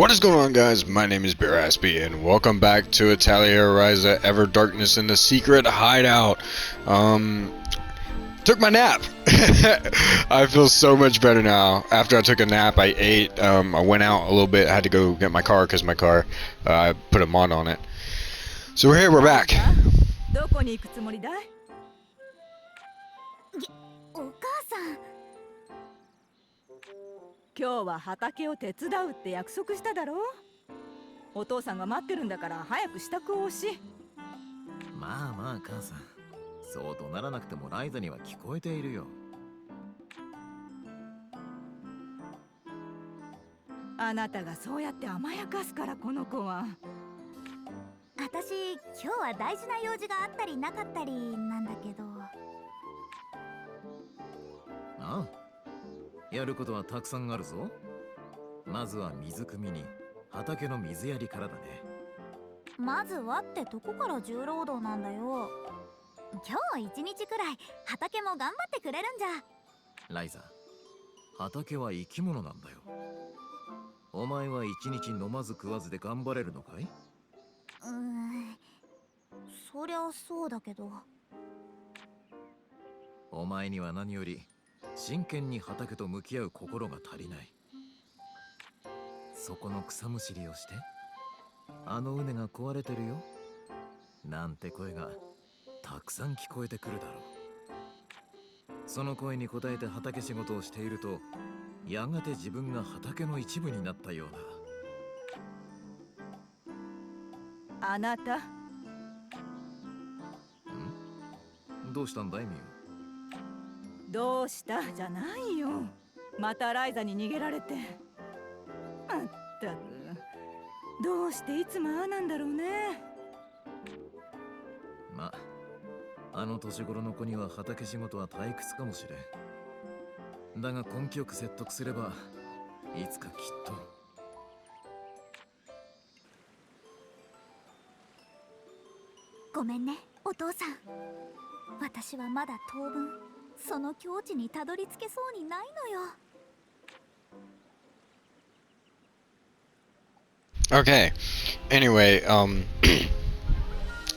What is going on, guys? My name is Bearaspy and welcome back to Atelier Ryza, Ever Darkness in the Secret Hideout. Took my nap. I feel so much better now. After I took a nap, I ate. I went out a little bit. I had to go get my car because my car, I put a mod on it. So we're here, we're back.今日は畑を手伝うって約束しただろう。お父さんが待ってるんだから早く支度をし。まあまあ母さん、そう怒鳴らなくてもライザには聞こえているよ。あなたがそうやって甘やかすからこの子は。私今日は大事な用事があったりなかったりなんだけど。ああ、やることはたくさんあるぞ。まずは水汲みに畑の水やりからだね。まずはってとこから重労働なんだよ。今日一日くらい畑も頑張ってくれるんじゃ。ライザ、畑は生き物なんだよ。お前は一日飲まず食わずで頑張れるのかい？そりゃそうだけど。お前には何より真剣に畑と向き合う心が足りない。そこの草むしりをして、あの畝が壊れてるよなんて声がたくさん聞こえてくるだろう。その声に応えて畑仕事をしていると、やがて自分が畑の一部になったようだ。あなた。どうしたんだいミオ？どうしたじゃないよ。またライザに逃げられて。まったくどうしていつもああなんだろうね。まあ、あの年頃の子には畑仕事は退屈かもしれん。だが根気よく説得すればいつかきっと。ごめんねお父さん。私はまだ当分その境地にたどり着けそうにないのよ。Okay, anyway,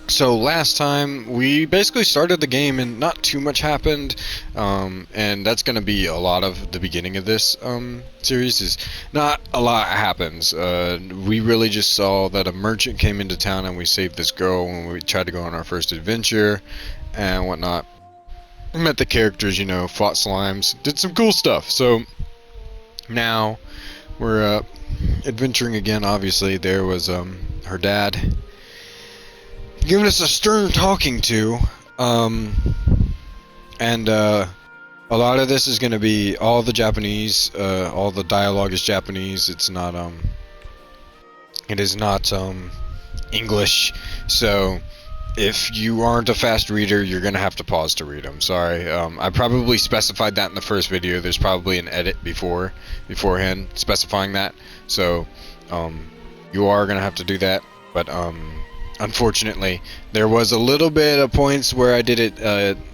so last time we basically started the game and not too much happened, and that's going to be a lot of the beginning of this series. Is not a lot happens. We really just saw that a merchant came into town and we saved this girl when we tried to go on our first adventure and whatnot. Met the characters, you know, fought slimes, did some cool stuff. So now we're adventuring again. Obviously there was her dad giving us a stern talking to, and a lot of this is going to be all the Japanese, all the dialogue is Japanese. It's not it is not English, so if you aren't a fast reader, you're going to have to pause to read them. Sorry. I probably specified that in the first video. There's probably an edit beforehand specifying that. So, you are going to have to do that. But, unfortunately, there was a little bit of points where I did it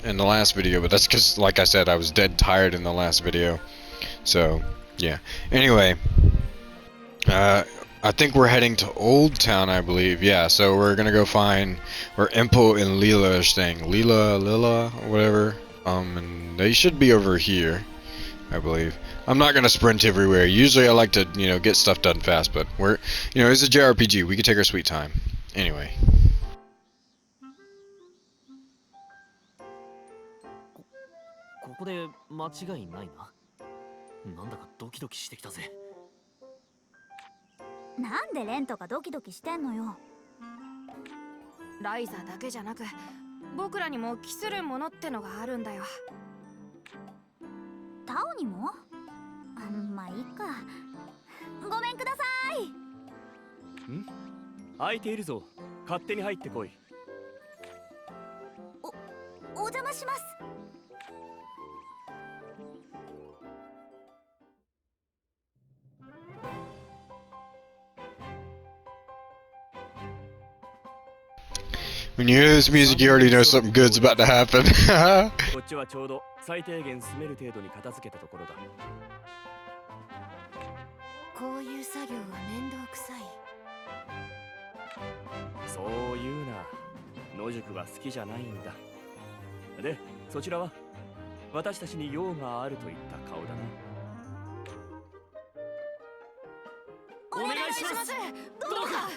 in the last video. But that's because, like I said, I was dead tired in the last video. So, yeah. Anyway, I think we're heading to Old Town, I believe. Yeah, so we're gonna go find where Impo and Lila are staying. Lila, whatever. And they should be over here, I believe. I'm not gonna sprint everywhere. Usually I like to, you know, get stuff done fast, but we're, you know, it's a JRPG. We can take our sweet time. Anyway. ここで間違いないな。なんだかドキドキしてきたぜ。なんでレンとかドキドキしてんのよ。ライザだけじゃなく僕らにも期するものってのがあるんだよ。タオにも？まあいいか。ごめんください。ん？空いているぞ。勝手に入ってこい。お邪魔します。When you hear this music, you already know something good's about to happen. こっちはちょうど最低限住める程度に片付けたところだ。こういうる作業は面倒くさい。そう言うな。野宿は好きじゃないんだ。で、そちらは私たちに用があるといった顔だな。お願いします。どうか。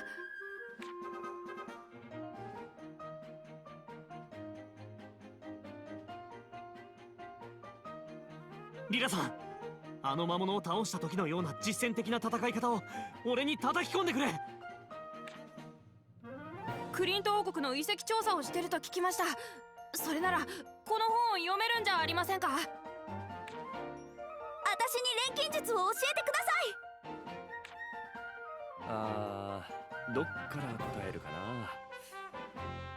リラさん、あの魔物を倒した時のような実践的な戦い方を俺に叩き込んでくれ。クリント王国の遺跡調査をしてると聞きました。それならこの本を読めるんじゃありませんか。私に錬金術を教えてください。どっから答えるかな。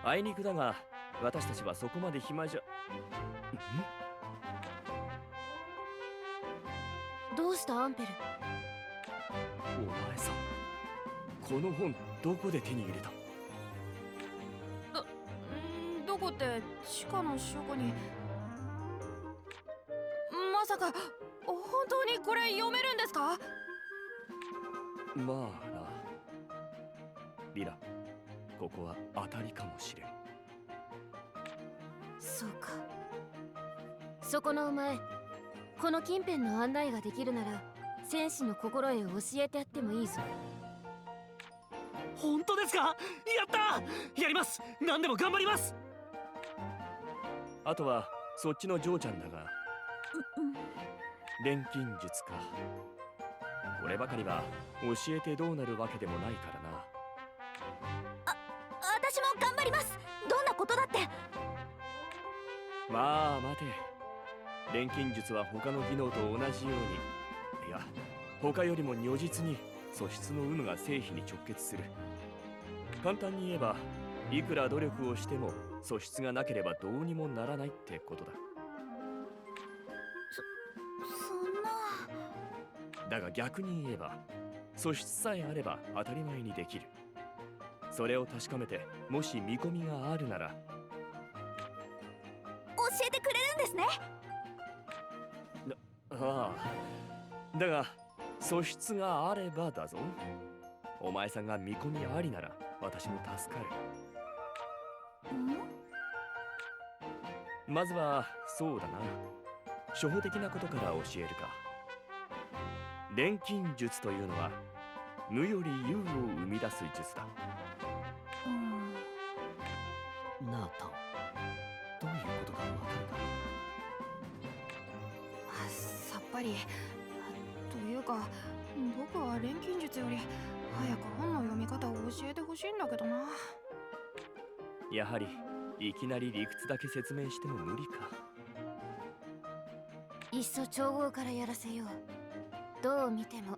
あいにくだが私たちはそこまで暇じゃ。どうしたアンペル。お前さん、この本どこで手に入れた？どこって地下の書庫に。まさか本当にこれ読めるんですか？まあな。リラ、ここは当たりかもしれん。そうか。そこのお前、この近辺の案内ができるなら戦士の心得を教えてやってもいいぞ。本当ですか？やったー！やります。何でも頑張ります。あとはそっちのジョーちゃんだが、錬金術か。こればかりは教えてどうなるわけでもないからな。私も頑張ります。どんなことだって。まあ待て。錬金術は他の技能と同じように、いや他よりも如実に素質の有無が成否に直結する。簡単に言えば、いくら努力をしても素質がなければどうにもならないってことだ。そんな。だが逆に言えば、素質さえあれば当たり前にできる。それを確かめて、もし見込みがあるなら教えてくれるんですね。ああ、だが素質があればだぞ。お前さんが見込みありなら私も助かる。まずはそうだな、初歩的なことから教えるか。錬金術というのは無より有を生み出す術だ。なあタオ、どういうことかわかるか？さっぱり。というか僕は錬金術より早く本の読み方を教えてほしいんだけどな。やはりいきなり理屈だけ説明しても無理か。いっそ調合からやらせよう。どう見ても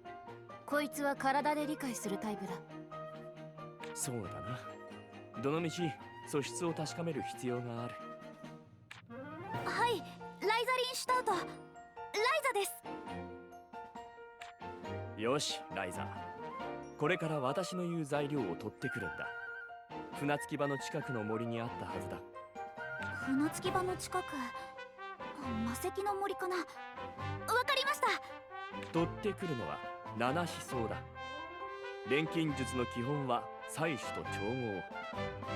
こいつは体で理解するタイプだ。そうだな。どのみち素質を確かめる必要がある。はい、ライザリンシュタウト。ライザです。よし、ライザー。これから私の言う材料を取ってくるんだ。船着き場の近くの森にあったはずだ。船着き場の近く。魔石の森かな。わかりました。取ってくるのは七思想だ。錬金術の基本は採取と調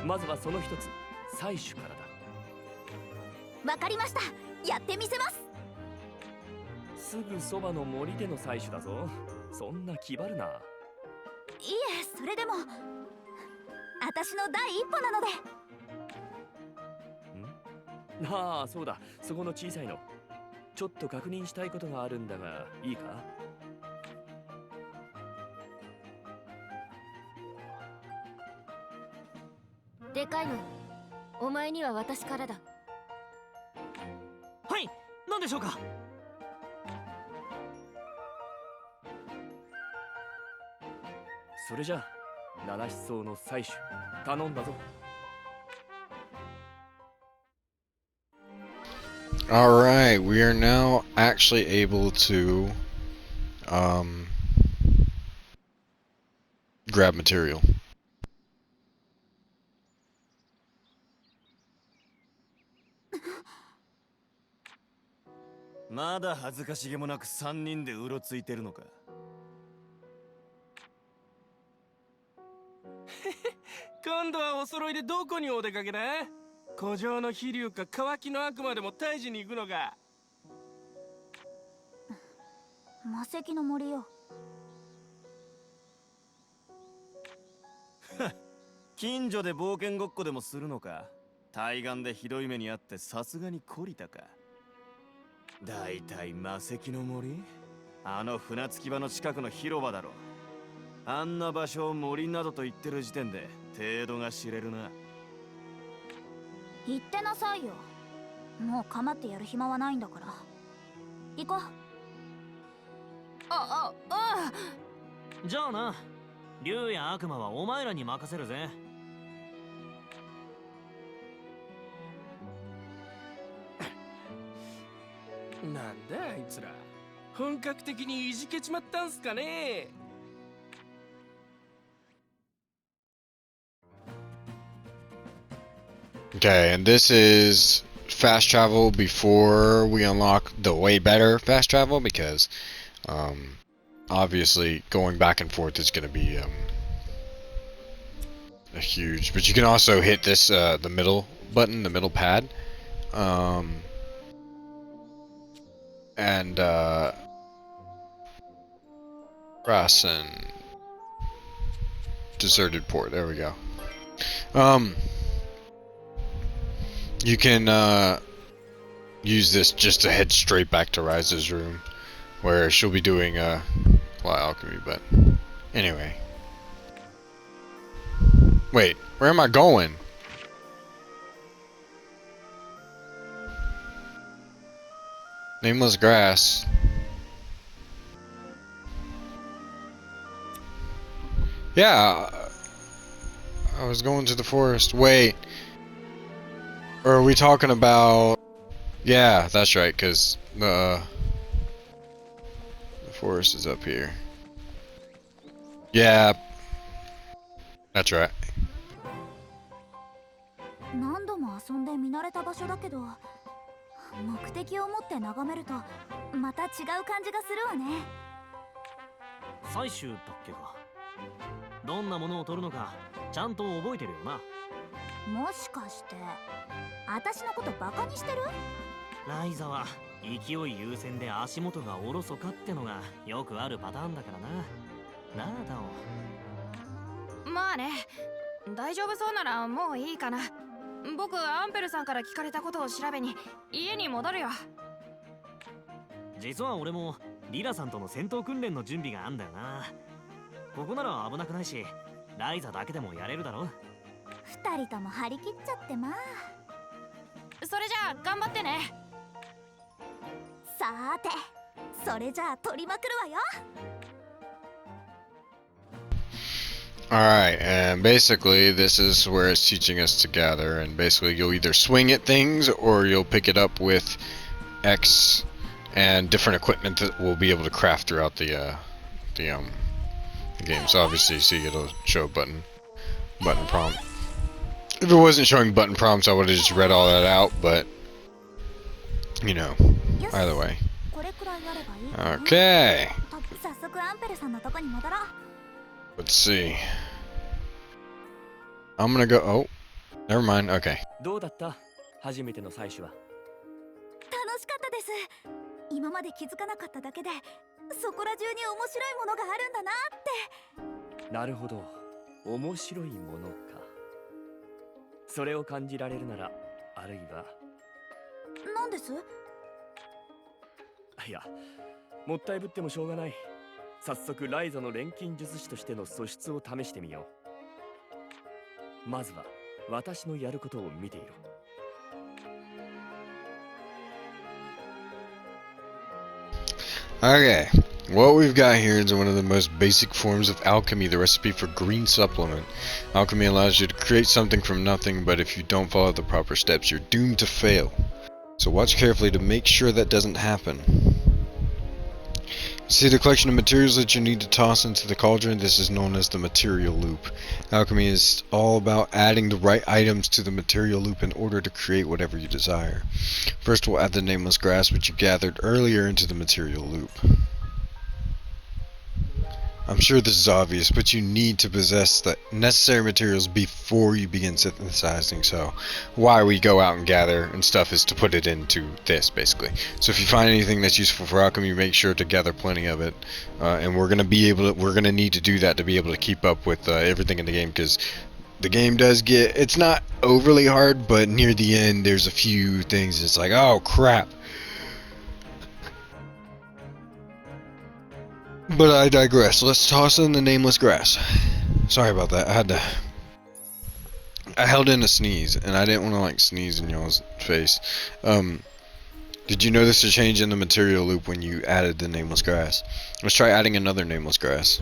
合。まずはその一つ、採取からだ。わかりました。やってみせます。すぐそばの森での採取だぞ。そんな気張るな。いえ、それでも私の第一歩なので。ああ、そうだ。そこの小さいの。ちょっと確認したいことがあるんだが、いいか？でかいの、お前には私からだ。はい、何でしょうか？それじゃあ七思想の採取頼んだぞ。Alright, we are now actually able to grab material. まだ恥ずかしげもなく3人でうろついてるのか。今度はお揃いでどこにお出かけだ？古城の飛竜か乾きの悪魔でも退治に行くのか？魔石の森よ。近所で冒険ごっこでもするのか？対岸でひどい目にあってさすがに懲りたか？だいたい魔石の森？あの船着き場の近くの広場だろ。あんな場所を森などと言ってる時点で程度が知れるな。言ってなさいよ。もう構ってやる暇はないんだから。行こう。じゃあな、竜や悪魔はお前らに任せるぜ。なんだあいつら、本格的にいじけちまったんすかね。Okay, and this is fast travel before we unlock the way better fast travel, because obviously going back and forth is going to be a huge, but you can also hit this the middle button, the middle pad, and grass and deserted port. There we go. You can use this just to head straight back to Ryza's room, where she'll be doing a lot of alchemy. But anyway, wait, where am I going? Nameless grass. Yeah, I was going to the forest. Wait. Or are we talking about... Yeah, that's right, because the forest is up here. Yeah, that's right. 何度も遊んで見慣れた場所だけど、目的を持って眺めるとまた違う感じがするわね。採集だっけか。どんなものを取るのかちゃんと覚えてるよな。もしかして私のことバカにしてる？ライザは勢い優先で足元がおろそかってのがよくあるパターンだからな。なあダオ。まあね、大丈夫そうならもういいかな。僕アンペルさんから聞かれたことを調べに家に戻るよ。実は俺もリラさんとの戦闘訓練の準備があんだよな。ここなら危なくないし、ライザだけでもやれるだろ。二人とも張り切っちゃってまあ。それじゃあ頑張ってね。さーて、それじゃあ取りまくるわよ。Alright, and basically this is where it's teaching us to gather, and basically you'll either swing at things or you'll pick it up with X and different equipment that we'll be able to craft throughout the game. So obviously you see it'll show a button prompt. If it wasn't showing button prompts, I would have just read all that out, but you know, either way. Okay. Let's see. I'm gonna go. Oh, never mind. Okay. どうだった？初めての採取は。楽しかったです。今まで気づかなかっただけで、そこら中に面白いものがあるんだなって。なるほど、面白いものか。それを感じられるなら、あるいは。何です？いや、もったいぶってもしょうがない。早速ライザの錬金術師としての素質を試してみよう。まずは私のやることを見ていろ。Okay, what we've got here is one of the most basic forms of alchemy, the recipe for green supplement. Alchemy allows you to create something from nothing, but if you don't follow the proper steps, you're doomed to fail. So watch carefully to make sure that doesn't happen. See the collection of materials that you need to toss into the cauldron? This is known as the material loop. Alchemy is all about adding the right items to the material loop in order to create whatever you desire. First we'll add the nameless grass which you gathered earlier into the material loop. I'm sure this is obvious, but you need to possess the necessary materials before you begin synthesizing. So why we go out and gather and stuff is to put it into this, basically. So if you find anything that's useful for alchemy, make sure to gather plenty of it. And we're gonna need to do that to be able to keep up with everything in the game, because the game does get, it's not overly hard, but near the end there's a few things it's like, oh crap. But I digress. Let's toss in the nameless grass. Sorry about that. I held in a sneeze, and I didn't want to like sneeze in y'all's face. Did you notice a change in the material loop when you added the nameless grass? Let's try adding another nameless grass.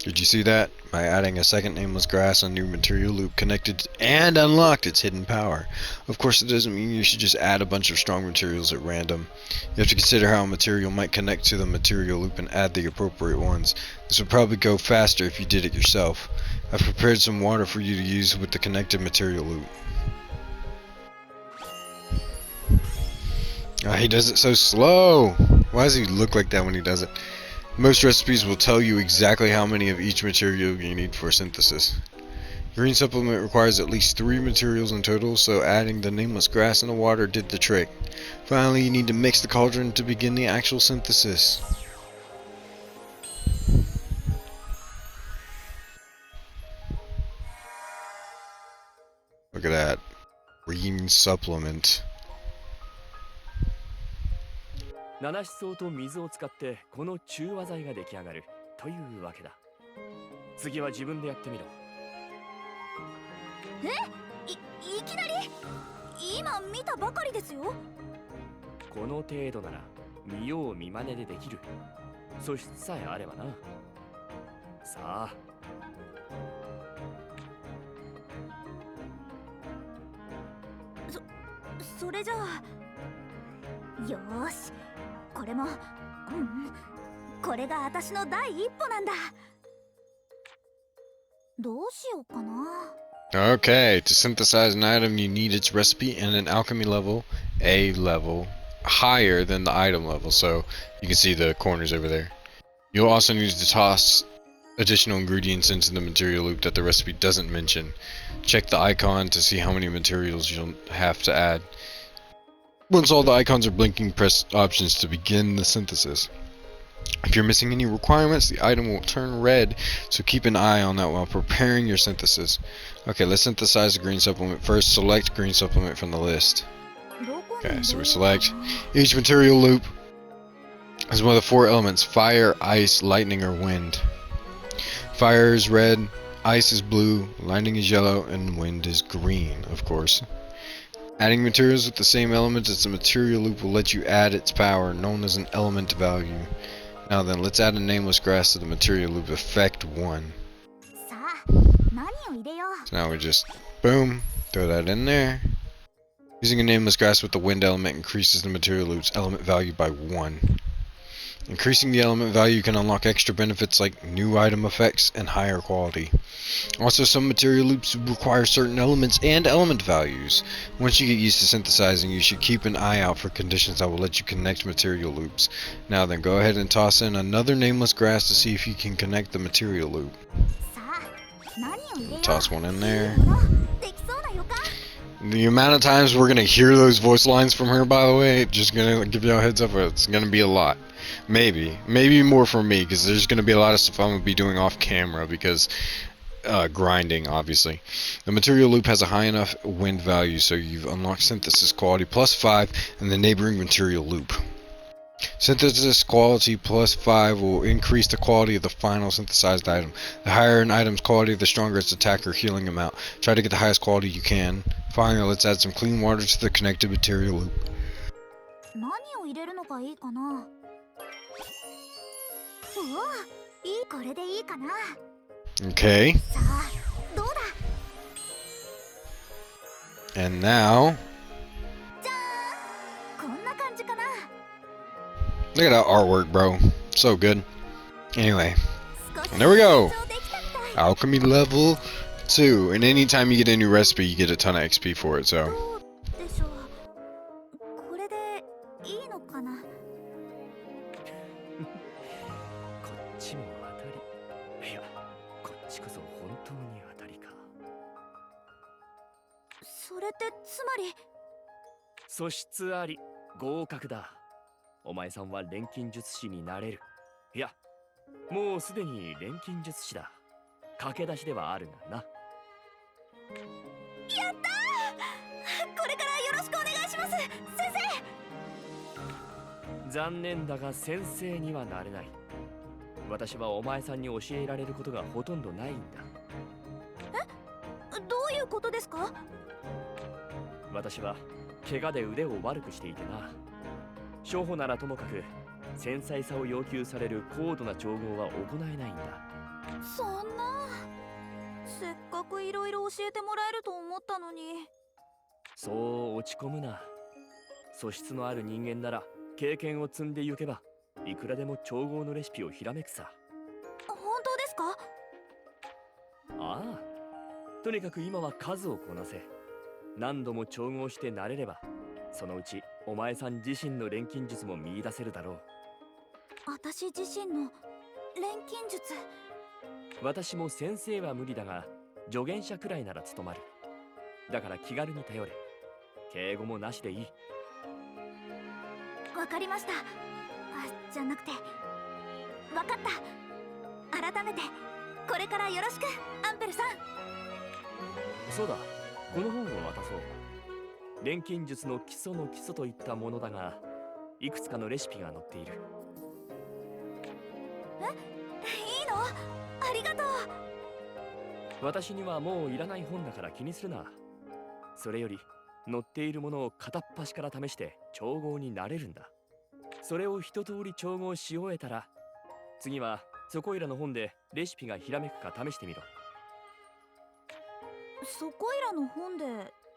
Did you see that? By adding a second nameless grass, a new material loop connected and unlocked its hidden power. Of course, it doesn't mean you should just add a bunch of strong materials at random. You have to consider how a material might connect to the material loop and add the appropriate ones. This would probably go faster if you did it yourself. I've prepared some water for you to use with the connected material loop. Oh, he does it so slow. Why does he look like that when he does it? Most recipes will tell you exactly how many of each material you need for synthesis. Green supplement requires at least 3 materials in total, so adding the nameless grass and the water did the trick. Finally, you need to mix the cauldron to begin the actual synthesis. Look at that. Green supplement. 七思想と水を使ってこの中和剤が出来上がるというわけだ。次は自分でやってみろ。いきなり今見たばかりですよ。この程度なら見よう見まねでできる。素質さえあればな。さあ。それじゃあ。よーし。これも、これが私の第一歩なんだ。どうしようかな。Okay, to synthesize an item you need its recipe and an alchemy level, a level, higher than the item level, so you can see the corners over there. You'll also need to toss additional ingredients into the material loop that the recipe doesn't mention. Check the icon to see how many materials you'll have to add. Once all the icons are blinking, press options to begin the synthesis. If you're missing any requirements, the item will turn red, so keep an eye on that while preparing your synthesis. Okay, let's synthesize the green supplement first. Select green supplement from the list. Okay, so we select each material loop as one of the 4 elements: fire, ice, lightning, or wind. Fire is red, ice is blue, lightning is yellow, and wind is green, of course. Adding materials with the same element as the material loop will let you add its power, known as an element value. Now then, let's add a nameless grass to the material loop, effect 1. So now we just, boom, throw that in there. Using a nameless grass with the wind element increases the material loop's element value by 1. Increasing the element value can unlock extra benefits like new item effects and higher quality. Also, some material loops require certain elements and element values. Once you get used to synthesizing, you should keep an eye out for conditions that will let you connect material loops. Now then, go ahead and toss in another nameless grass to see if you can connect the material loop. Toss one in there. The amount of times we're going to hear those voice lines from her, by the way, just going to give you a heads up, it's going to be a lot. Maybe more for me, because there's going to be a lot of stuff I'm going to be doing off camera, because grinding, obviously. The material loop has a high enough wind value, so you've unlocked synthesis quality +5 in the neighboring material loop. Synthesis quality +5 will increase the quality of the final synthesized item. The higher an item's quality, the stronger its attack or healing amount. Try to get the highest quality you can. Finally, let's add some clean water to the connected material loop. Okay. And now, look at that artwork, bro. So good. Anyway, and there we go. Alchemy level 2. And anytime you get a new recipe, you get a ton of XP for it. So 当に当たりか。それってつまり。素質あり、合格だ。お前さんは錬金術師になれる。いや、もうすでに錬金術師だ。駆け出しではあるがな。やったー、これからよろしくお願いします、先生。残念だが先生にはなれない。私はお前さんに教えられることがほとんどないんだ。どういうことですか？私は怪我で腕を悪くしていてな。初歩ならともかく繊細さを要求される高度な調合は行えないんだ。そんな、せっかくいろいろ教えてもらえると思ったのに。そう落ち込むな。素質のある人間なら経験を積んでゆけばいくらでも調合のレシピをひらめくさ。本当ですか？ああ、とにかく今は数をこなせ。何度も調合して慣れればそのうちお前さん自身の錬金術も見出せるだろう。私自身の錬金術。私も先生は無理だが助言者くらいなら務まる。だから気軽に頼れ。敬語もなしでいい。わかりました。じゃなくて、わかった。改めてこれからよろしく、アンペルさん。そうだ、この本を渡そう。錬金術の基礎の基礎といったものだがいくつかのレシピが載っている。いいの？ありがとう。私にはもういらない本だから気にするな。それより載っているものを片っ端から試して調合になれるんだ。それを一通り調合し終えたら次はそこいらの本でレシピがひらめくか試してみろ。そこいらの本で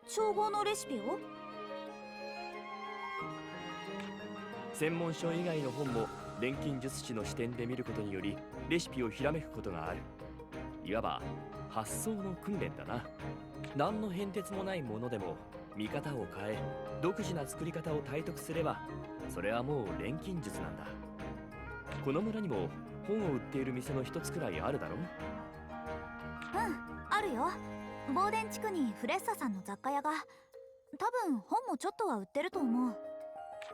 調合のレシピを？専門書以外の本も錬金術師の視点で見ることによりレシピをひらめくことがある。いわば発想の訓練だな。何の変哲もないものでも見方を変え独自な作り方を体得すればそれはもう錬金術なんだ。この村にも本を売っている店の一つくらいあるだろう。あるよ。ボーデン地区にフレッサさんの雑貨屋が。多分本もちょっとは売ってると思う。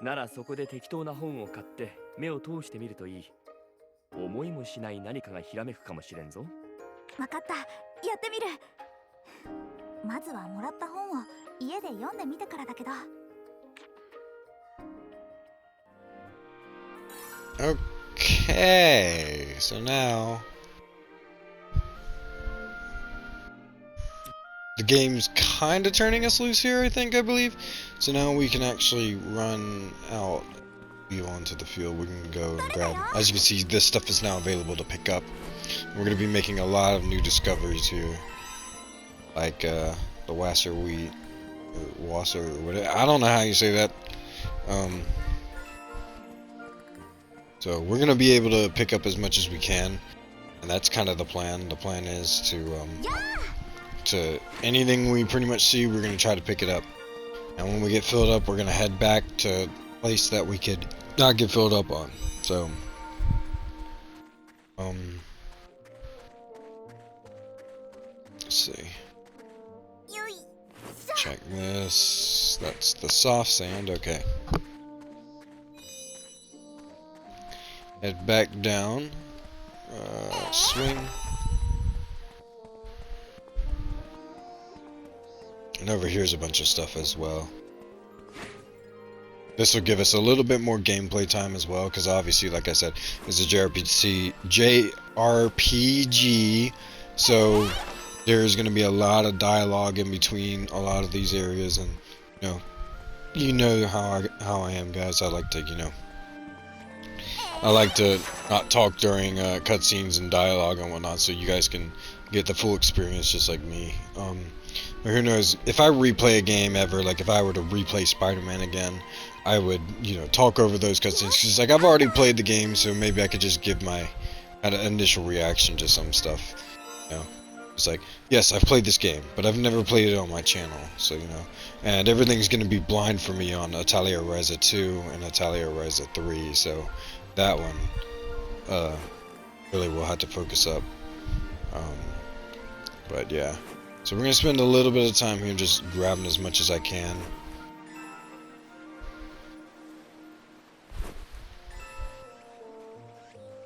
ならそこで適当な本を買って目を通してみるといい。思いもしない何かがひらめくかもしれんぞ。わかった、やってみる。まずはもらった本を家で読んでみてからだけど。Okay, so now the game's kind of turning us loose here, I believe. So now we can actually run out, onto the field. We can go and grab, as you can see, this stuff is now available to pick up. We're going to be making a lot of new discoveries here, like the Wasser wheat, or Wasser, or whatever. I don't know how you say that. So we're going to be able to pick up as much as we can, and that's kind of the plan. The plan is to anything we pretty much see, we're going to try to pick it up. And when we get filled up, we're going to head back to a place that we could not get filled up on. So, let's see. Check this. That's the soft sand. Okay. Head back down. Swing. And over here's a bunch of stuff as well. This will give us a little bit more gameplay time as well, because obviously, like I said, it's a JRPG, so there's going to be a lot of dialogue in between a lot of these areas, and you know how I am, guys. I like to, I like to not talk during cutscenes and dialogue and whatnot, so you guys can get the full experience just like me. But who knows, if I replay a game ever, like if I were to replay Spider-Man again, I would, talk over those cutscenes, because like I've already played the game, so maybe I could just give my initial reaction to some stuff. It's like, yes, I've played this game, but I've never played it on my channel, so and everything's going to be blind for me on Atelier Ryza 2 and Atelier Ryza 3, so that one really will have to focus up. But yeah. So we're going to spend a little bit of time here just grabbing as much as I can.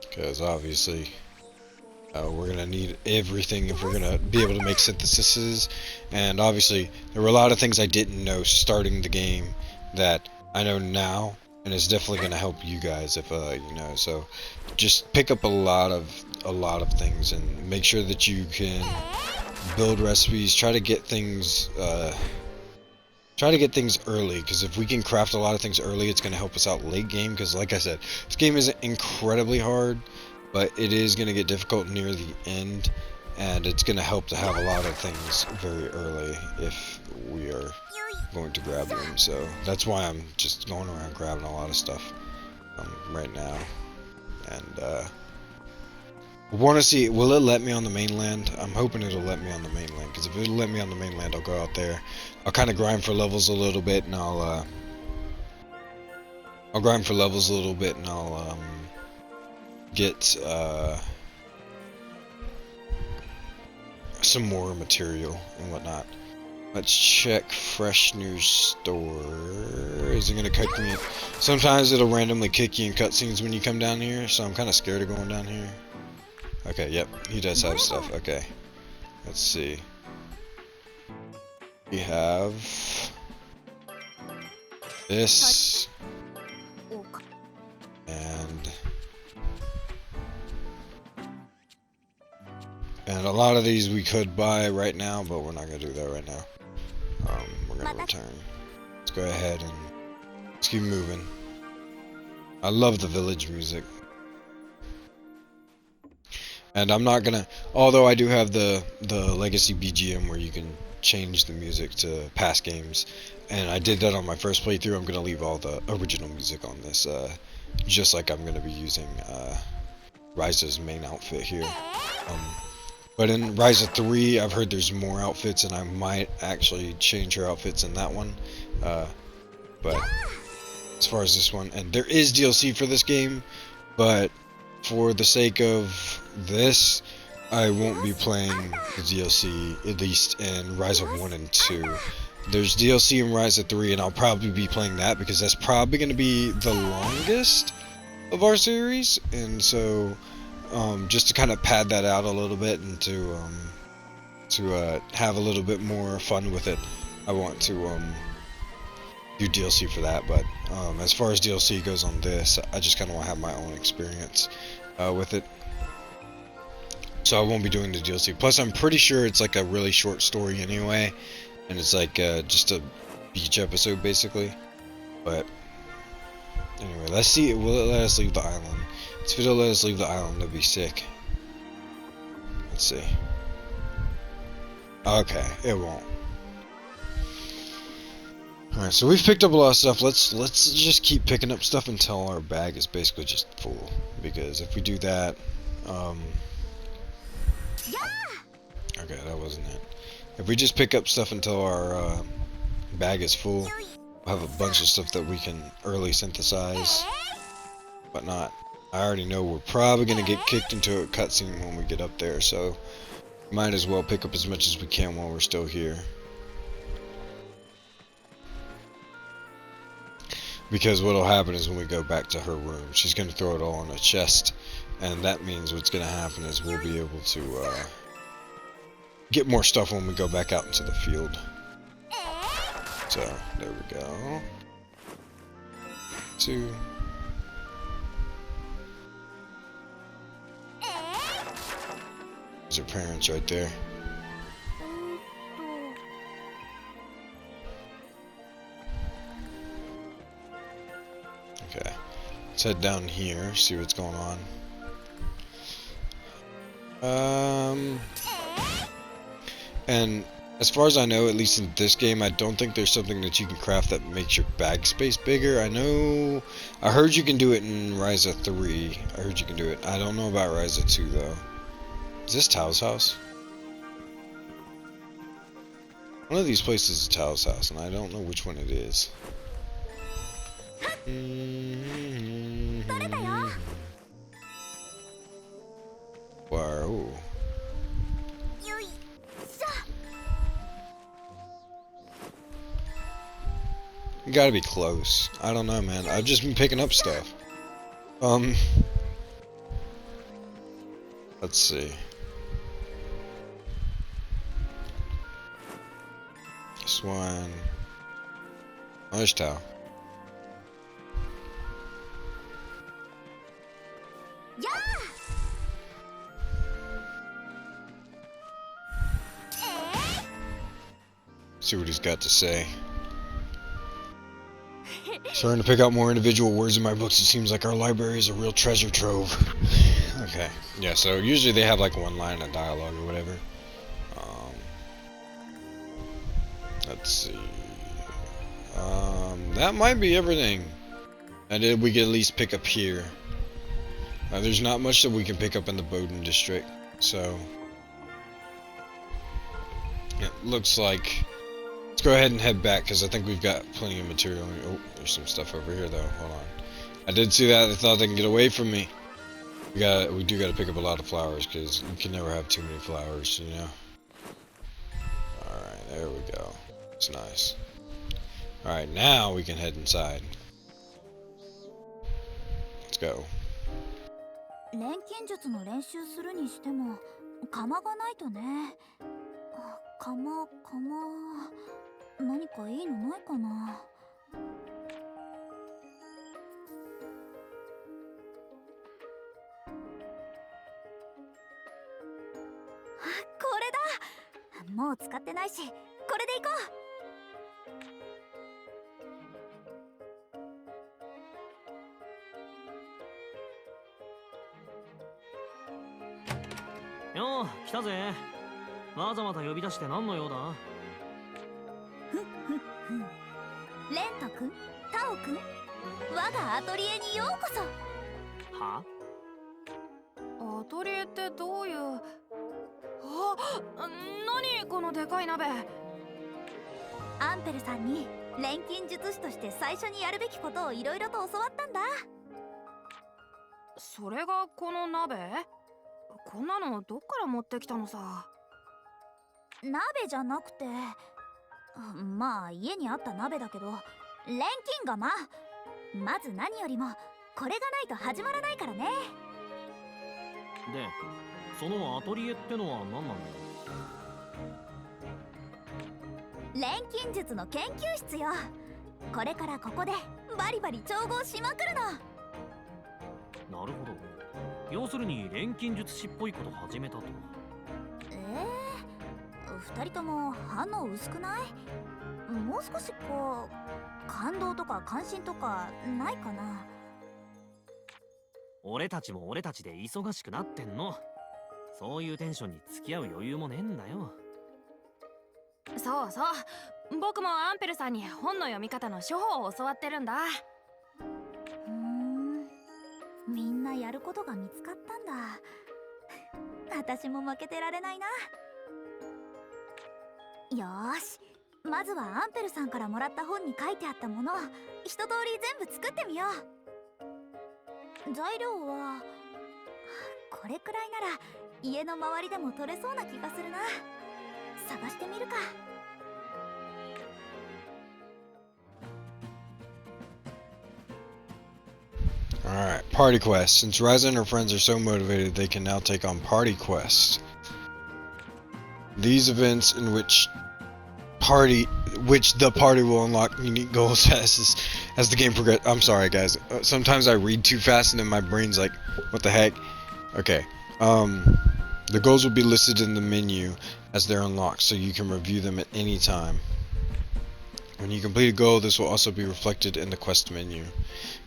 Because obviously we're going to need everything if we're going to be able to make syntheses. And obviously there were a lot of things I didn't know starting the game that I know now. And it's definitely going to help you guys if you know. So just pick up a lot of things and make sure that you can build recipes. Try to get things early, because if we can craft a lot of things early, it's going to help us out late game. Because like I said, this game isn't incredibly hard, but it is going to get difficult near the end, and it's going to help to have a lot of things very early if we are going to grab them. So that's why I'm just going around grabbing a lot of stuff right now. And want to see, will it let me on the mainland? I'm hoping it'll let me on the mainland, because if it'll let me on the mainland, I'll go out there. I'll kind of grind for levels a little bit, and I'll grind for levels a little bit, and I'll get some more material and whatnot. Let's check fresh news store. Is it gonna kick me? Sometimes it'll randomly kick you in cutscenes when you come down here, so I'm kind of scared of going down here. Okay, yep, he does have stuff. Okay, let's see. We have this, and a lot of these we could buy right now, but we're not gonna do that right now. We're gonna return. Let's go ahead and let's keep moving. I love the village music. And I'm not gonna, although I do have the legacy BGM where you can change the music to past games, and I did that on my first playthrough. I'm gonna leave all the original music on this, just like I'm gonna be using Ryza's main outfit here. But in Ryza 3, I've heard there's more outfits, and I might actually change her outfits in that one. But as far as this one, and there is DLC for this game, but for the sake of this, I won't be playing the DLC, at least in Ryza 1 and 2. There's DLC in Ryza 3, and I'll probably be playing that because that's probably going to be the longest of our series, and so just to kind of pad that out a little bit and to have a little bit more fun with it, I want to do DLC for that. But as far as DLC goes on this, I just kind of want to have my own experience with it, so I won't be doing the DLC. Plus, I'm pretty sure it's like a really short story anyway, and it's like just a beach episode basically. But anyway, let's see. Will it let us leave the island? If it'll let us leave the island, that'd be sick. Let's see. Okay, it won't. Alright, so we've picked up a lot of stuff. Let's just keep picking up stuff until our bag is basically just full. Because if we do that, okay, that wasn't it. If we just pick up stuff until our bag is full, we'll have a bunch of stuff that we can early synthesize, whatnot. I already know we're probably gonna get kicked into a cutscene when we get up there, so might as well pick up as much as we can while we're still here. Because what'll happen is when we go back to her room, she's gonna throw it all in a chest, and that means what's gonna happen is we'll be able to get more stuff when we go back out into the field. So there we go. 2. There's her parents right there. Okay, let's head down here, see what's going on. And as far as I know, at least in this game, I don't think there's something that you can craft that makes your bag space bigger. I heard you can do it in Ryza 3. I heard you can do it. I don't know about Ryza 2 though. Is this Tao's house? One of these places is Tao's house, and I don't know which one it is. Wow. You gotta be close. I don't know, man. I've just been picking up stuff. Let's see. This one. Nice towel. Yeah. See what he's got to say. Starting to pick out more individual words in my books. It seems like our library is a real treasure trove. Okay. Yeah, so usually they have like one line of dialogue or whatever. Let's see. That might be everything. And then we can at least pick up here. There's not much that we can pick up in the Bowden district, so it looks like let's go ahead and head back because I think we've got plenty of material. Oh, there's some stuff over here though. Hold on. I did see that. I thought they can get away from me. We do got to pick up a lot of flowers because you can never have too many flowers, you know. All right, there we go. It's nice. All right, now we can head inside. Let's go. 錬金術の練習するにしても釜がないとね。釜何かいいのないかな。これだ。もう使ってないし、これでいこう。よう、来たぜ。わざわざ呼び出して何の用だ？レント君、タオ君、我がアトリエにようこそ。は？アトリエってどういう？何このでかい鍋。アンペルさんに錬金術師として最初にやるべきことをいろいろと教わったんだ。それがこの鍋？こんなのどっから持ってきたのさ。鍋じゃなくて、まあ家にあった鍋だけど、錬金釜。まず何よりもこれがないと始まらないからね。で、そのアトリエってのは何なんだよ。錬金術の研究室よ。これからここでバリバリ調合しまくるの。なるほど。要するに錬金術師っぽいこと始めたと。二人とも反応薄くない？もう少しこう感動とか関心とかないかな？俺たちも俺たちで忙しくなってんの。そういうテンションに付き合う余裕もねえんだよ。そうそう、僕もアンペルさんに本の読み方の処方を教わってるんだ。みんなやることが見つかったんだ。私も負けてられないな。よーし、まずはアンペルさんからもらった本に書いてあったものを一通り全部作ってみよう。材料はこれくらいなら家の周りでも取れそうな気がするな。探してみるか。Alright, party quest. Since Ryza and her friends are so motivated, they can now take on party quests. These events in which the party will unlock unique goals as the game progresses. I'm sorry guys, sometimes I read too fast and then my brain's like, what the heck? Okay, the goals will be listed in the menu as they're unlocked, so you can review them at any time. When you complete a goal, this will also be reflected in the quest menu.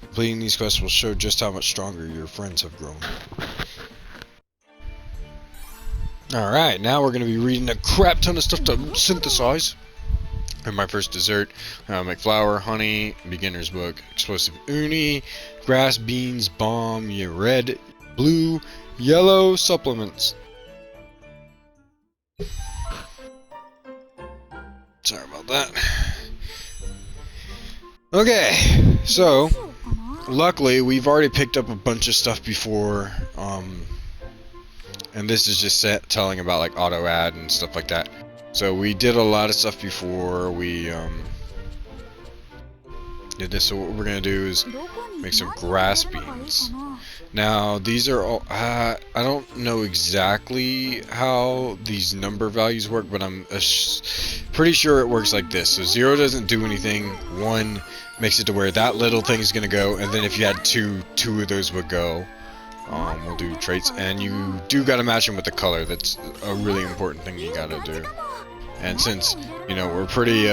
Completing these quests will show just how much stronger your friends have grown. Alright, now we're going to be reading a crap ton of stuff to synthesize. And my first dessert, make flour, honey, beginner's book, explosive uni, grass, beans, bomb, red, blue, yellow, supplements. Sorry about that. Okay, so luckily we've already picked up a bunch of stuff before, and this is just telling about like auto ad and stuff like that. So we did a lot of stuff before. We So what we're gonna do is どこに make some 何を入れ grass るのがいいか beans. な。 Now these are all. I don't know exactly how these number values work, but I'm pretty sure it works like this. So 0 doesn't do anything. 1 makes it to where that little thing is gonna go, and then if you had 2, 2 of those would go. We'll do traits, and you do gotta match them with the color. That's a really important thing you gotta do. And since you know we're pretty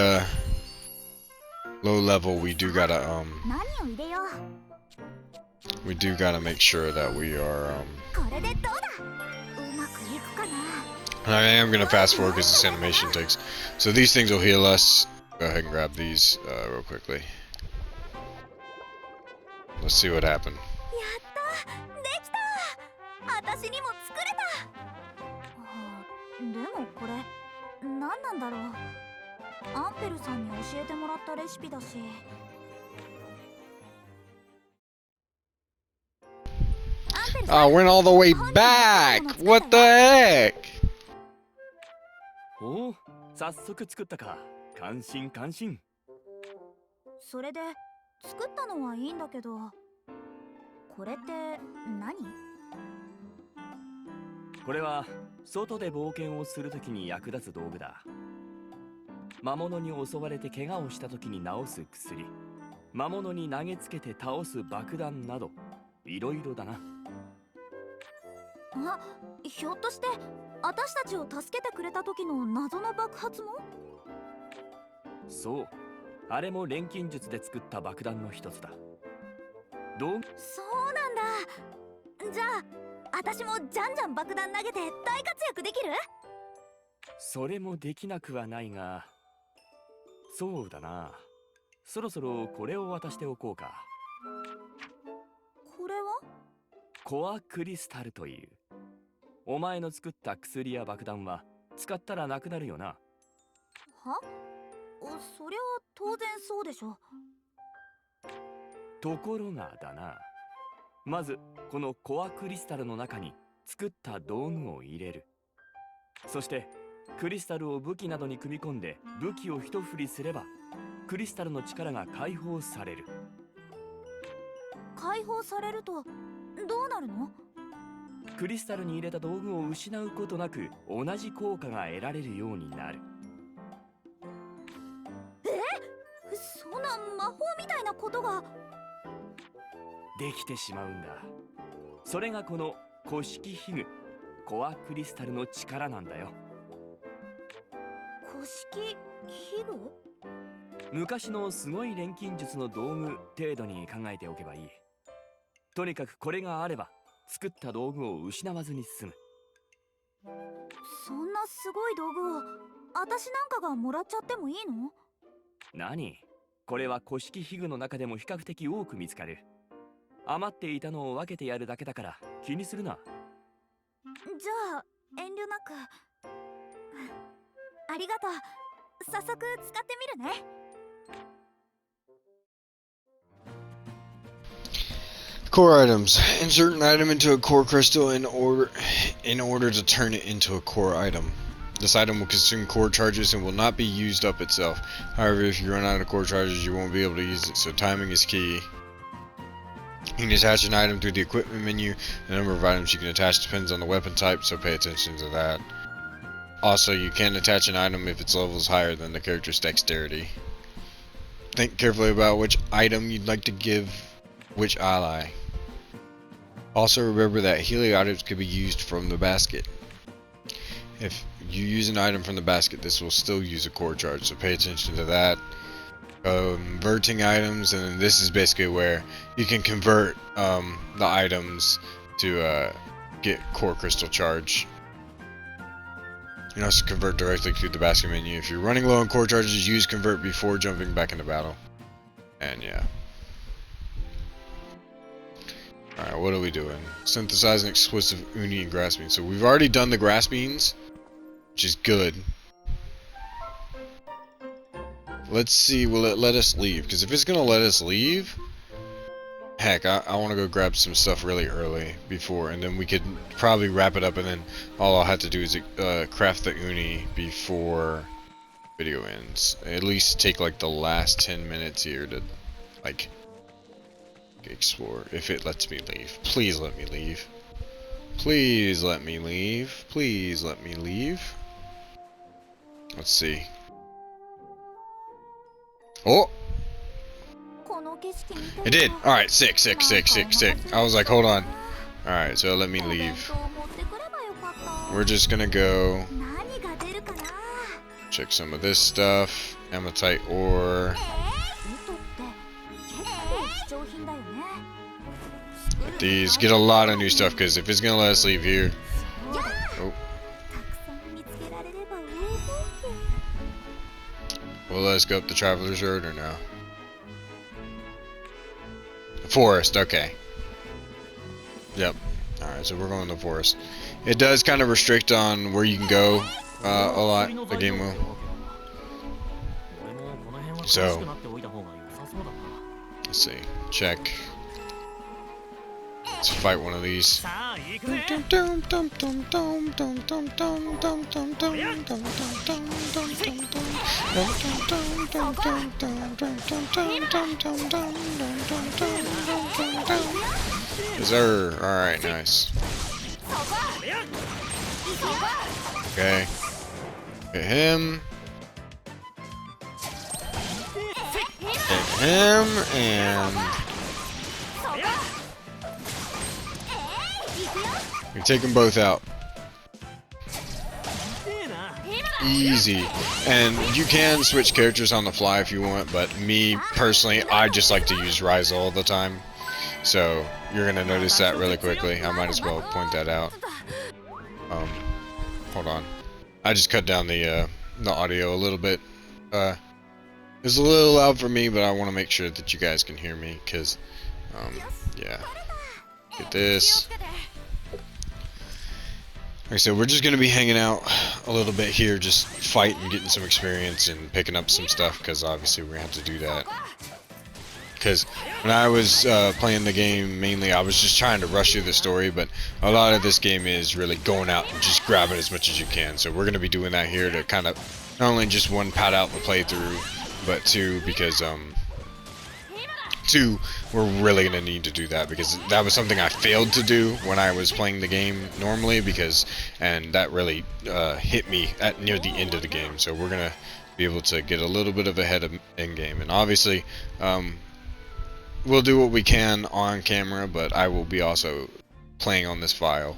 low level, we do gotta 何を入れよう。 we do gotta make sure that we are これでどうだ。うまくいくかな。 I am gonna fast forward because this animation takes. So these things will heal us. Go ahead and grab these real quickly. Let's see what happened. やったできた。私にも作れた。でもこれ何なんだろう。アンペルさんに教えてもらったレシピだし。 I went all the way back. What the heck? おお、早速作ったか。感心感心。それで作ったのはいいんだけど、これって何？これは外で冒険をするときに役立つ道具だ。魔物に襲われて怪我をしたときに治す薬、魔物に投げつけて倒す爆弾など、いろいろだな。あ、ひょっとして私たちを助けてくれた時の謎の爆発も？そう、あれも錬金術で作った爆弾の一つだ。そうなんだ。じゃあ私もじゃんじゃん爆弾投げて大活躍できる？それもできなくはないが、そうだな。そろそろこれを渡しておこうか。これは？コアクリスタルという。お前の作った薬や爆弾は使ったらなくなるよな。は？そりゃ当然そうでしょ。ところがだな。まずこのコアクリスタルの中に作った道具を入れる。そしてクリスタルを武器などに組み込んで武器を一振りすればクリスタルの力が解放される。解放されるとどうなるの？クリスタルに入れた道具を失うことなく同じ効果が得られるようになる。そんな魔法みたいなことができてしまうんだ。それがこの古式ヒグコアクリスタルの力なんだよ。古式ヒグ？昔のすごい錬金術の道具程度に考えておけばいい。とにかくこれがあれば作った道具を失わずに済む。そんなすごい道具を私なんかがもらっちゃってもいいの？何？これは古式ヒグの中でも比較的多く見つかる。余っていたのを分けてやるだけだから気にするな。じゃあ遠慮なく。ありがとう。早速使ってみるね。Core items. Insert an item into a core crystal in order to turn it into a core item. This item will consume core charges and will not be used up itself. However, if you run out of core charges, you won't be able to use it, so timing is key. You can attach an item through the equipment menu. The number of items you can attach depends on the weapon type, so pay attention to that. Also, you can attach an item if its level is higher than the character's dexterity. Think carefully about which item you'd like to give which ally. Also remember that healing items can be used from the basket. If you use an item from the basket, this will still use a core charge, so pay attention to that. Converting items, and this is basically where you can convert the items to get core crystal charge. You can also convert directly through the basket menu. If you're running low on core charges, use convert before jumping back into battle. And yeah. Alright, what are we doing? Synthesize an explosive uni and grass beans. So we've already done the grass beans, which is good. Let's see, will it let us leave? Because if it's going to let us leave, heck, I want to go grab some stuff really early before, and then we could probably wrap it up, and then all I'll have to do is craft the uni before video ends. At least take like the last 10 minutes here to like explore if it lets me leave. Please let me leave. Please let me leave. Please let me leave. Let's see. Oh! It did! Alright, sick. I was like, hold on. Alright, so let me leave. We're just gonna go check some of this stuff. Hematite ore. Get these. Get a lot of new stuff, because if it's gonna let us leave here. Oh. Well, let's go up the Traveler's Road or no? The forest, okay. Yep. Alright, so we're going to the forest. It does kind of restrict on where you can go a lot, the game will. So, let's see. Check. Let's fight one of these. Sir, alright, nice. Okay. Hit him. Hit him, and we take them both out. Easy. And you can switch characters on the fly if you want, but me personally, I just like to use Ryza all the time. So you're gonna notice that really quickly. I might as well point that out. Hold on. I just cut down the audio a little bit. It's a little loud for me, but I want to make sure that you guys can hear me, cause yeah. Get this. Like I said, we're just gonna be hanging out a little bit here, just fighting, getting some experience, and picking up some stuff, because obviously we're gonna have to do that. Because when I was playing the game, mainly I was just trying to rush through the story, but a lot of this game is really going out and just grabbing as much as you can. So we're going to be doing that here to kind of not only just one, pad out the playthrough, but two, because we're really going to need to do that, because that was something I failed to do when I was playing the game normally, and that really hit me at near the end of the game. So we're going to be able to get a little bit of ahead of end game, and obviously we'll do what we can on camera, but I will be also playing on this file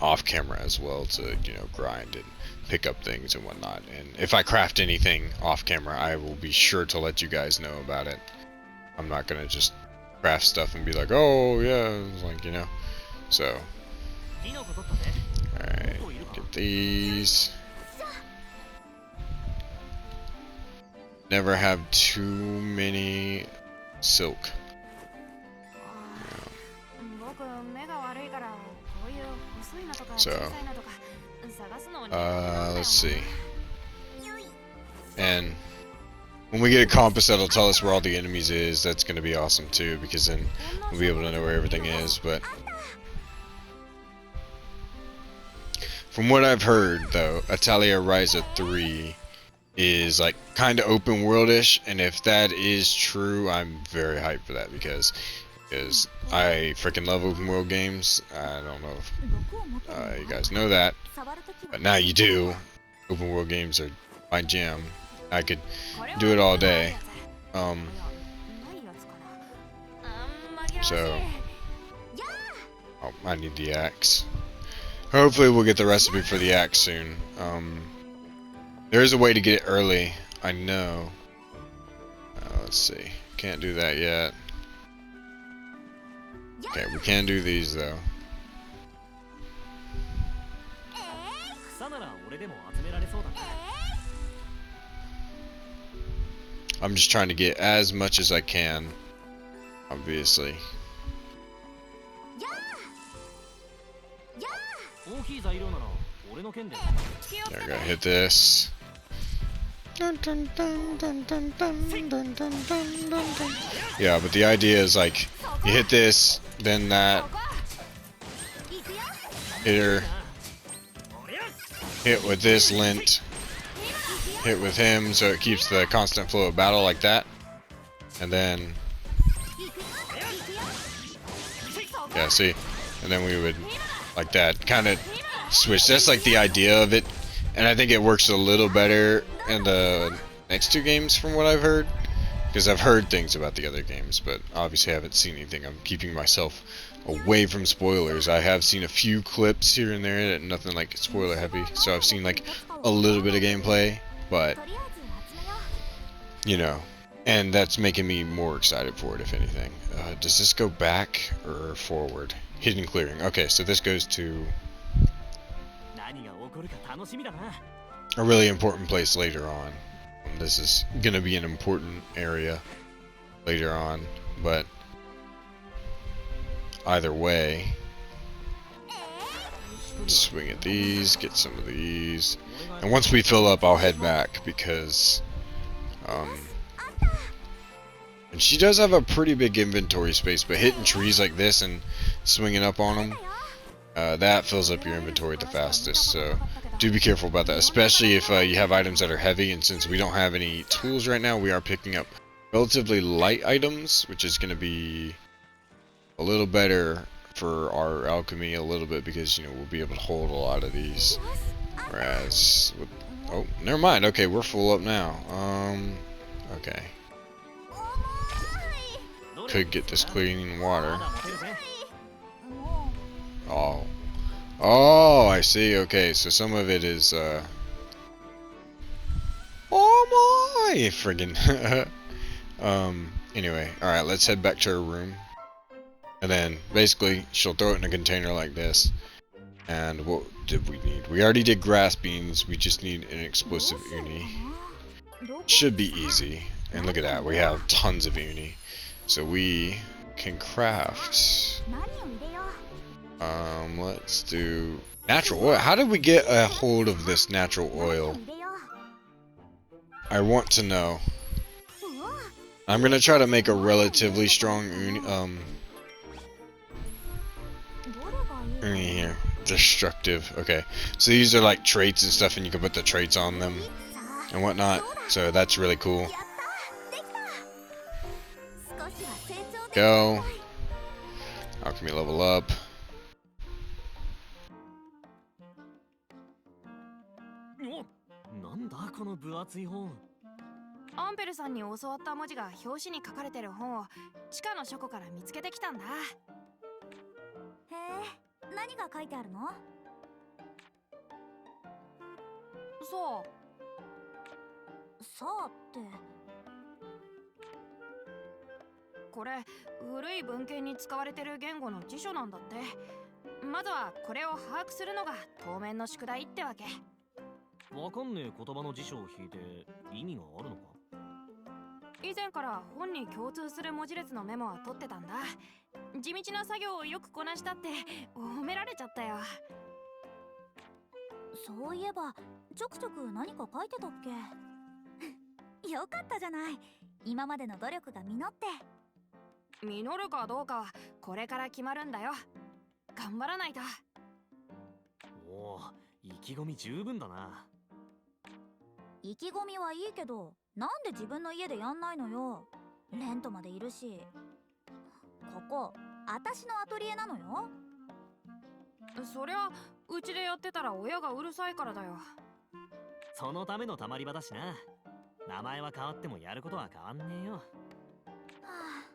off camera as well to, you know, grind and pick up things and whatnot. And if I craft anything off camera, I will be sure to let you guys know about it. I'm not gonna just craft stuff and be like, oh yeah, it's like, you know. So, alright, get these. Never have too many silk. So, let's see. And when we get a compass that'll tell us where all the enemies is, that's going to be awesome too, because then we'll be able to know where everything is. But from what I've heard, though, Atelier Ryza 3 is like kind of open worldish, and if that is true, I'm very hyped for that, because I freaking love open world games. I don't know if you guys know that, but now you do. Open world games are my jam. I could do it all day. So, oh, I need the axe. Hopefully we'll get the recipe for the axe soon. There is a way to get it early, I know. Let's see. Can't do that yet. Okay, we can do these though. I'm just trying to get as much as I can, obviously. There we go, hit this. Yeah, but the idea is like, you hit this, then that, hit her, hit with this lint, hit with him, so it keeps the constant flow of battle like that. and then yeah, see, and then we would like that kind of switch. That's like the idea of it, and I think it works a little better in the next two games from what I've heard, because I've heard things about the other games, but obviously I haven't seen anything. I'm keeping myself away from spoilers. I have seen a few clips here and there, nothing like spoiler heavy, so I've seen like a little bit of gameplay, but you know, and that's making me more excited for it, if anything. Does this go back or forward? Hidden clearing. Okay, so this goes to a really important place later on. This is gonna be an important area later on, but either way, swing at these, get some of these, and once we fill up, I'll head back, because and she does have a pretty big inventory space, but hitting trees like this and swinging up on them, that fills up your inventory the fastest, so do be careful about that, especially if you have items that are heavy, and since we don't have any tools right now, we are picking up relatively light items, which is going to be a little better for our alchemy a little bit, because, you know, we'll be able to hold a lot of these, whereas with, oh, never mind, okay, we're full up now. Okay, could get this clean water. Oh, I see. Okay, so some of it is oh my friggin' anyway, alright, let's head back to her room, and then basically she'll throw it in a container like this. And what did we need? We already did grass beans, we just need an explosive uni. Should be easy, and look at that, we have tons of uni, so we can craft. Let's do natural oil. How did we get a hold of this natural oil? I want to know. I'm gonna try to make a relatively strong uni here. Destructive. Okay, so these are like traits and stuff, and you can put the traits on them and whatnot, so that's really cool. Go. Alchemy level up.アンペルさんに教わった文字が表紙に書かれてる本を地下の書庫から見つけてきたんだ。へえ、何が書いてあるの？そう。さあって。これ古い文献に使われてる言語の辞書なんだって。まずはこれを把握するのが当面の宿題ってわけ。わかんねえ言葉の辞書を引いて意味があるのか？以前から本に共通する文字列のメモは取ってたんだ。地道な作業をよくこなしたって褒められちゃったよ。そういえばちょくちょく何か書いてたっけ？よかったじゃない。今までの努力が実って。実るかどうかはこれから決まるんだよ。頑張らないと。おお、意気込み十分だな。意気込みはいいけど、なんで自分の家でやんないのよ。レントまでいるし。ここ、私のアトリエなのよ。そりゃ、うちでやってたら親がうるさいからだよ。そのためのたまり場だしな。名前は変わってもやることは変わんねえよ。はあ、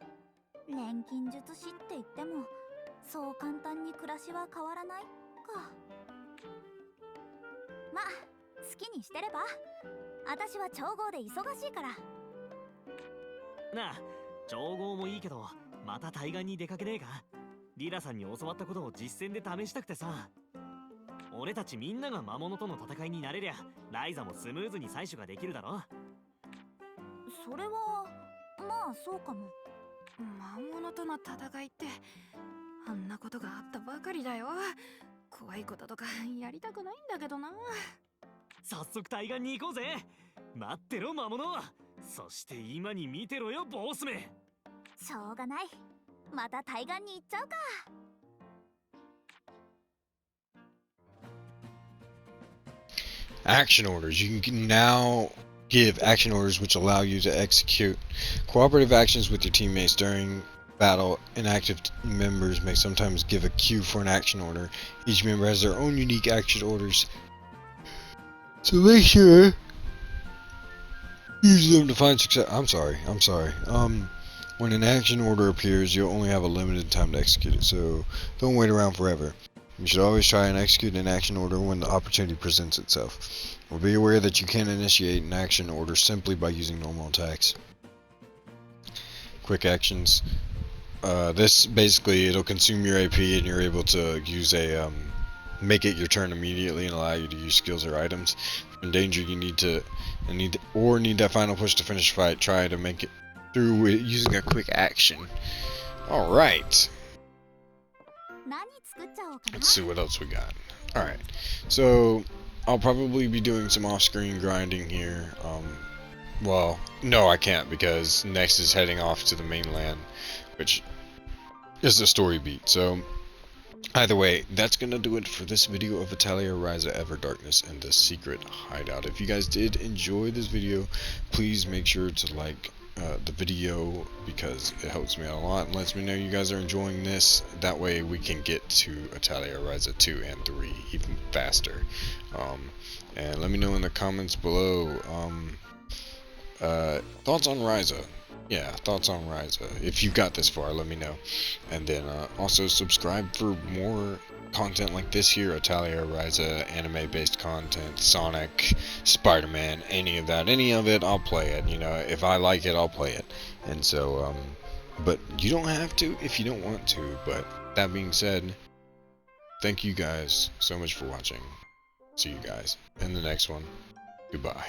錬金術師って言っても、そう簡単に暮らしは変わらないか。ま、好きにしてれば。私は調合で忙しいから。なあ、調合もいいけど、また対岸に出かけねえか？リラさんに教わったことを実戦で試したくてさ。俺たちみんなが魔物との戦いになれりゃ、ライザもスムーズに採取ができるだろ。それはまあそうかも。魔物との戦いってあんなことがあったばかりだよ。怖いこととかやりたくないんだけどな。早速対岸に行こうぜ。待ってろ魔物。そして今に見てろよボスめ。しょうがない。また対岸に行っちゃうか。Action orders. You can now give action orders which allow you to execute cooperative actions with your teammates during battle. Inactive members may sometimes give a cue for an action order. Each member has their own unique action orders, so make sure use them to find success. I'm sorry. When an action order appears, you'll only have a limited time to execute it, so don't wait around forever. You should always try and execute an action order when the opportunity presents itself. Or be aware that you can initiate an action order simply by using normal attacks. Quick actions. This basically, it'll consume your AP and you're able to use a make it your turn immediately and allow you to use skills or items. In danger, you need that final push to finish the fight. Try to make it through using a quick action. Alright. Let's see what else we got. Alright. So, I'll probably be doing some off-screen grinding here. Well, no I can't, because next is heading off to the mainland, which is the story beat. So, either way, that's going to do it for this video of Atelier Ryza Ever Darkness and the Secret Hideout. If you guys did enjoy this video, please make sure to like the video, because it helps me out a lot and lets me know you guys are enjoying this. That way we can get to Atelier Ryza 2 and 3 even faster. And let me know in the comments below thoughts on Ryza. Yeah, thoughts on Ryza. If you got this far, let me know. And then also subscribe for more content like this here, Atelier Ryza, anime-based content, Sonic, Spider-Man, any of it, I'll play it. You know, if I like it, I'll play it. And so, but you don't have to if you don't want to. But that being said, thank you guys so much for watching. See you guys in the next one. Goodbye.